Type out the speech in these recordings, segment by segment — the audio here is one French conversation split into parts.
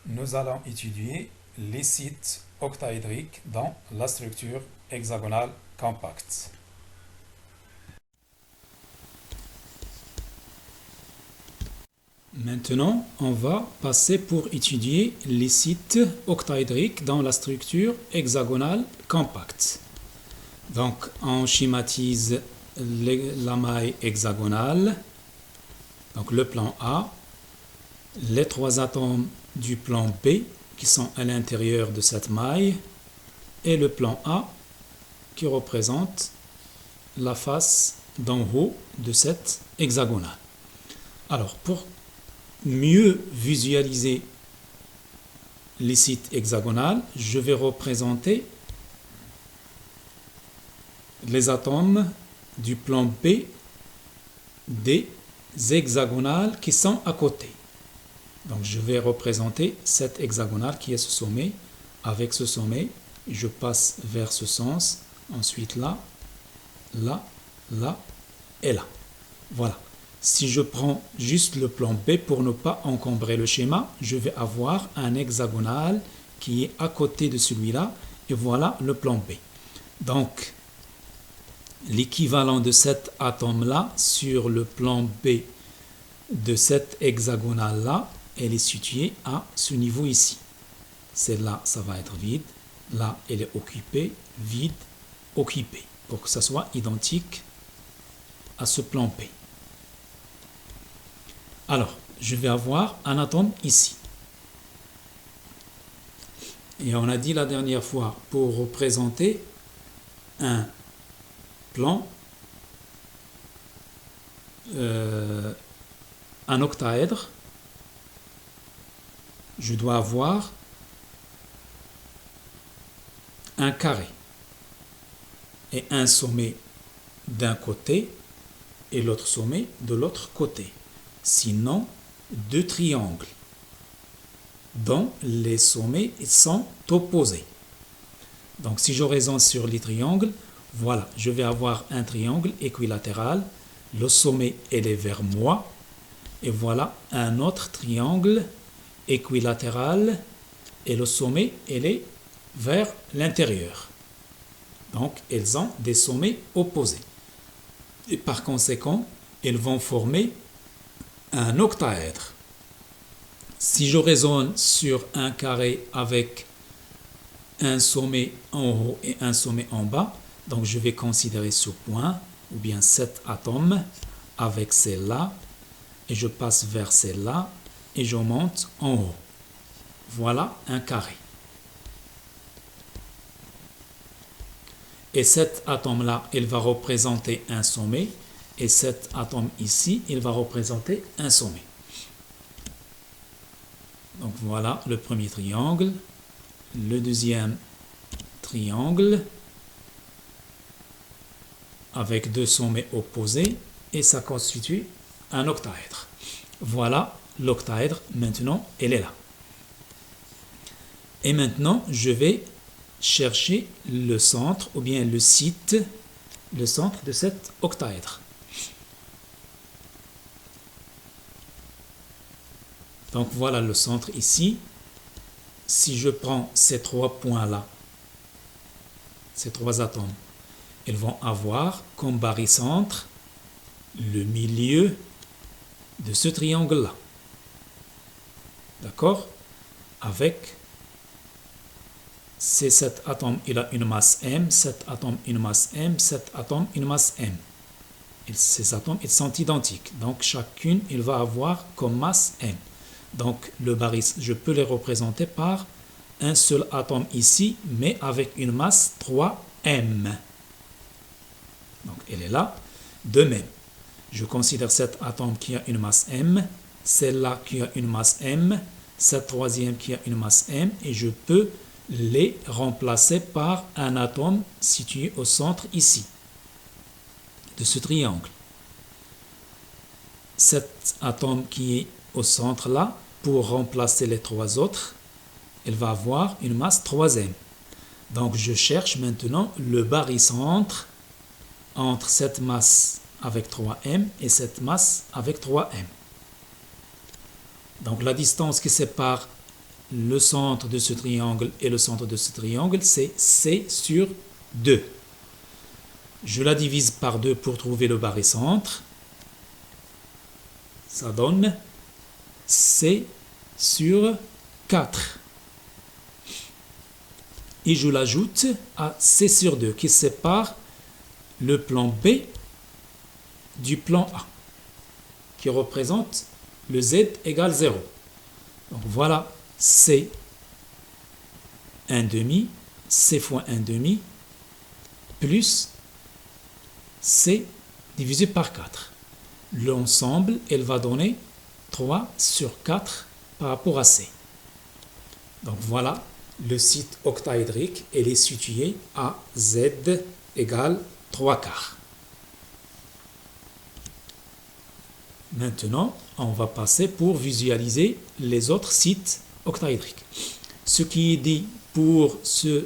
Nous allons étudier les sites octaédriques dans la structure hexagonale compacte. Maintenant, on va passer pour étudier les sites octaédriques dans la structure hexagonale compacte. Donc, on schématise la maille hexagonale, donc le plan A, les trois atomes du plan B qui sont à l'intérieur de cette maille et le plan A qui représente la face d'en haut de cette hexagonale. Alors, pour mieux visualiser les sites hexagonales, je vais représenter les atomes du plan B des hexagonales qui sont à côté. Donc je vais représenter cette hexagonale qui est ce sommet avec ce sommet. Je passe vers ce sens, ensuite là, là, là et là. Voilà. Si je prends juste le plan B pour ne pas encombrer le schéma, je vais avoir un hexagonal qui est à côté de celui-là et voilà le plan B. Donc, l'équivalent de cet atome-là sur le plan B de cette hexagonale-là, elle est située à ce niveau ici. Celle-là, ça va être vide. Là, elle est occupée, vide, occupée, pour que ça soit identique à ce plan B. Alors, je vais avoir un atome ici. Et on a dit la dernière fois, pour représenter un plan, un octaèdre, je dois avoir un carré et un sommet d'un côté et l'autre sommet de l'autre côté. Sinon, deux triangles dont les sommets sont opposés. Donc, si je raisonne sur les triangles, voilà, je vais avoir un triangle équilatéral. Le sommet, elle est vers moi. Et voilà un autre triangle équilatéral. Et le sommet, elle est vers l'intérieur. Donc, elles ont des sommets opposés. Et par conséquent, elles vont former un octaèdre. Si je raisonne sur un carré avec un sommet en haut et un sommet en bas, donc je vais considérer ce point, ou bien cet atome, avec celle-là, et je passe vers celle-là, et je monte en haut. Voilà un carré. Et cet atome-là, il va représenter un sommet, et cet atome ici, il va représenter un sommet. Donc voilà le premier triangle, le deuxième triangle avec deux sommets opposés et ça constitue un octaèdre. Voilà l'octaèdre, maintenant elle est là. Et maintenant je vais chercher le centre ou bien le site, le centre de cet octaèdre. Donc voilà le centre ici. Si je prends ces trois points-là, ces trois atomes, ils vont avoir comme barycentre le milieu de ce triangle-là. D'accord? Avec cet atome, il a une masse M, cet atome, une masse M, cet atome, une masse M. Et ces atomes, ils sont identiques. Donc chacune, il va avoir comme masse M. Donc, le barys, je peux les représenter par un seul atome ici, mais avec une masse 3m. Donc, elle est là. De même, je considère cet atome qui a une masse m, celle-là qui a une masse m, cette troisième qui a une masse m, et je peux les remplacer par un atome situé au centre ici, de ce triangle. Cet atome qui est au centre là, pour remplacer les trois autres, elle va avoir une masse 3m. Donc je cherche maintenant le barycentre entre cette masse avec 3m et cette masse avec 3m. Donc la distance qui sépare le centre de ce triangle et le centre de ce triangle, c'est C sur 2. Je la divise par 2 pour trouver le barycentre. Ça donne C sur 4. Et je l'ajoute à C sur 2 qui sépare le plan B du plan A, qui représente le Z égale 0. Donc voilà C 1 demi, C fois 1 demi, plus C divisé par 4. L'ensemble, elle va donner 3 sur 4 par rapport à C. Donc voilà, le site octaédrique, elle est situé à Z égale 3 quarts. Maintenant, on va passer pour visualiser les autres sites octaédriques. Ce qui est dit pour ce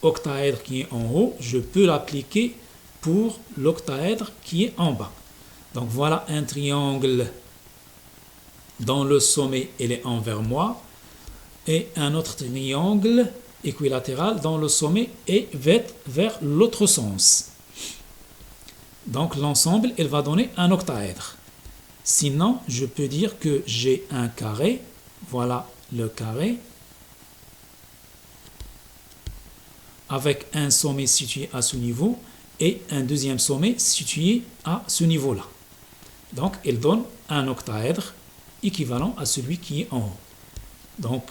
octaèdre qui est en haut, je peux l'appliquer pour l'octaèdre qui est en bas. Donc voilà un triangle dont le sommet il est envers moi et un autre triangle équilatéral dont le sommet est vers l'autre sens. Donc l'ensemble, il va donner un octaèdre. Sinon, je peux dire que j'ai un carré. Voilà le carré. Avec un sommet situé à ce niveau et un deuxième sommet situé à ce niveau-là. Donc, il donne un octaèdre équivalent à celui qui est en haut. Donc,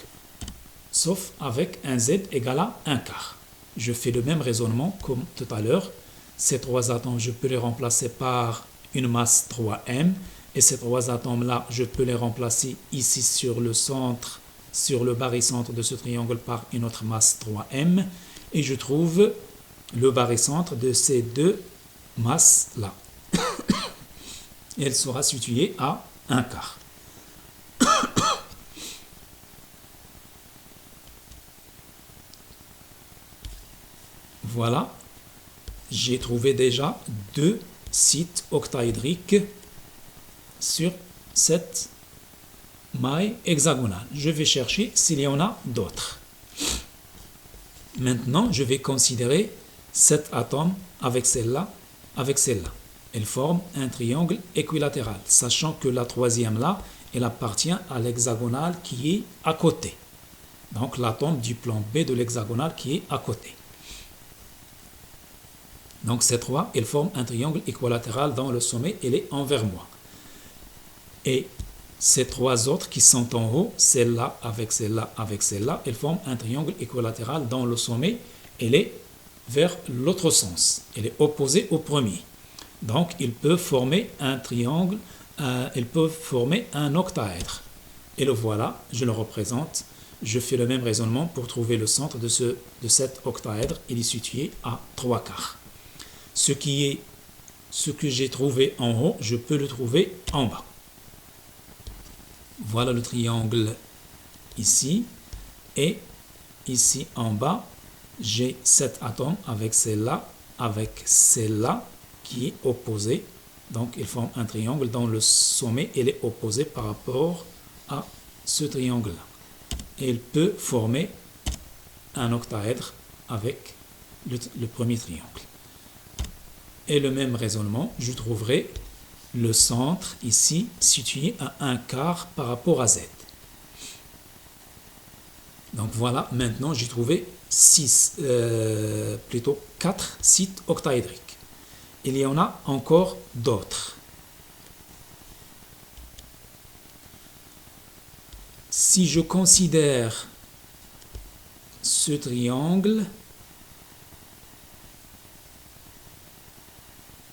sauf avec un Z égal à 1 quart. Je fais le même raisonnement comme tout à l'heure. Ces trois atomes, je peux les remplacer par une masse 3m. Et ces trois atomes-là, je peux les remplacer ici sur le centre, sur le barycentre de ce triangle par une autre masse 3m. Et je trouve le barycentre de ces deux masses-là. Elle sera située à 1 quart. Voilà, j'ai trouvé déjà 2 sites octaédriques sur cette maille hexagonale. Je vais chercher s'il y en a d'autres. Maintenant, je vais considérer cet atome avec celle-là, avec celle-là. Elles forment un triangle équilatéral, sachant que la troisième là, elle appartient à l'hexagonale qui est à côté. Donc l'atome du plan B de l'hexagonale qui est à côté. Donc ces trois, elles forment un triangle équilatéral dont le sommet il est envers moi. Et ces trois autres qui sont en haut, celle-là avec celle-là avec celle-là, elles forment un triangle équilatéral dont le sommet il est vers l'autre sens. Il est opposé au premier. Donc ils peuvent former un triangle, ils peuvent former un octaèdre. Et le voilà, je le représente. Je fais le même raisonnement pour trouver le centre de cet octaèdre. Il est situé à 3 quarts. Ce que j'ai trouvé en haut, je peux le trouver en bas. Voilà le triangle ici. Et ici en bas, j'ai cet atome avec celle-là, qui est opposée. Donc, ils forment un triangle dont le sommet il est opposé par rapport à ce triangle-là. Et il peut former un octaèdre avec le premier triangle. Et le même raisonnement, je trouverai le centre ici situé à 1 quart par rapport à Z. Donc voilà, maintenant j'ai trouvé 4 sites octaédriques. Il y en a encore d'autres. Si je considère ce triangle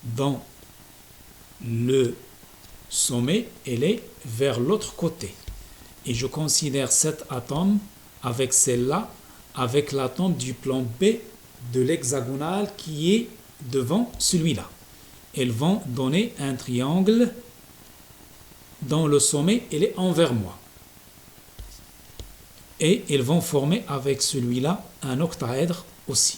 dont le sommet il est vers l'autre côté et je considère cet atome avec celle-là, avec l'atome du plan B de l'hexagonale qui est devant celui-là. Elles vont donner un triangle dont le sommet il est envers moi. Et ils vont former avec celui-là un octaèdre aussi.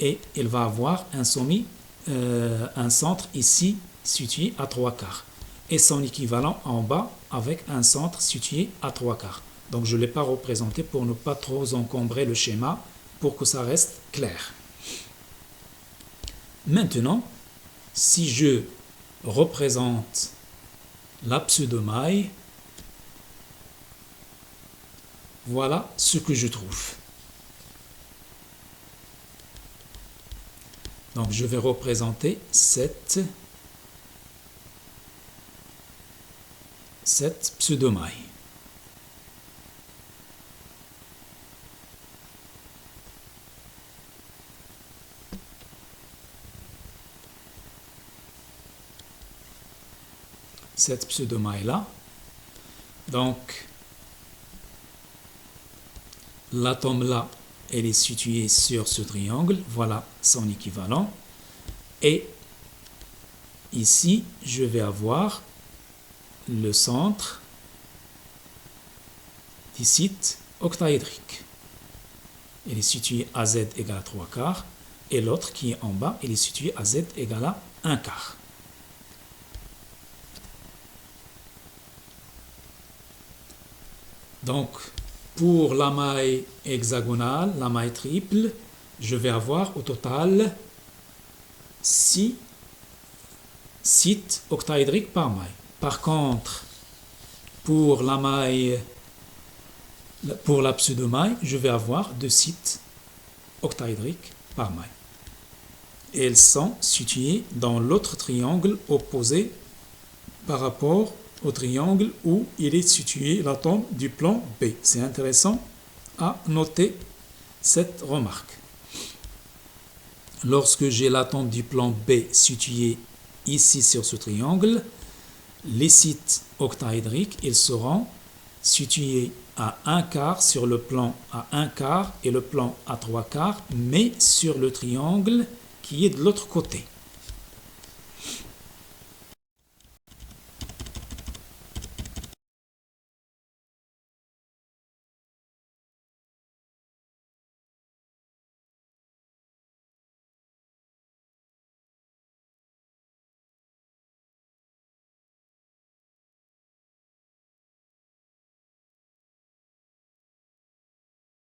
Et il va avoir un sommet, un centre ici situé à 3 quarts. Et son équivalent en bas avec un centre situé à 3 quarts. Donc je ne l'ai pas représenté pour ne pas trop encombrer le schéma, pour que ça reste clair. Maintenant, si je représente la pseudomaille, voilà ce que je trouve. Donc je vais représenter cette pseudomaille. Cette pseudomaille-là. Donc, l'atome là, elle est située sur ce triangle. Voilà son équivalent. Et ici, je vais avoir le centre du site octaédrique. Elle est située à Z égale à 3/4. Et l'autre qui est en bas, elle est située à Z égale à 1/4. Donc, pour la maille hexagonale, la maille triple, je vais avoir au total 6 sites octaédriques par maille. Par contre, pour la pseudomaille, je vais avoir 2 sites octaédriques par maille. Et elles sont situées dans l'autre triangle opposé par rapport au triangle où il est situé l'atome du plan B. C'est intéressant à noter cette remarque. Lorsque j'ai l'atome du plan B situé ici sur ce triangle, les sites octaédriques, ils seront situés à 1/4 sur le plan à 1/4 et le plan à 3/4, mais sur le triangle qui est de l'autre côté.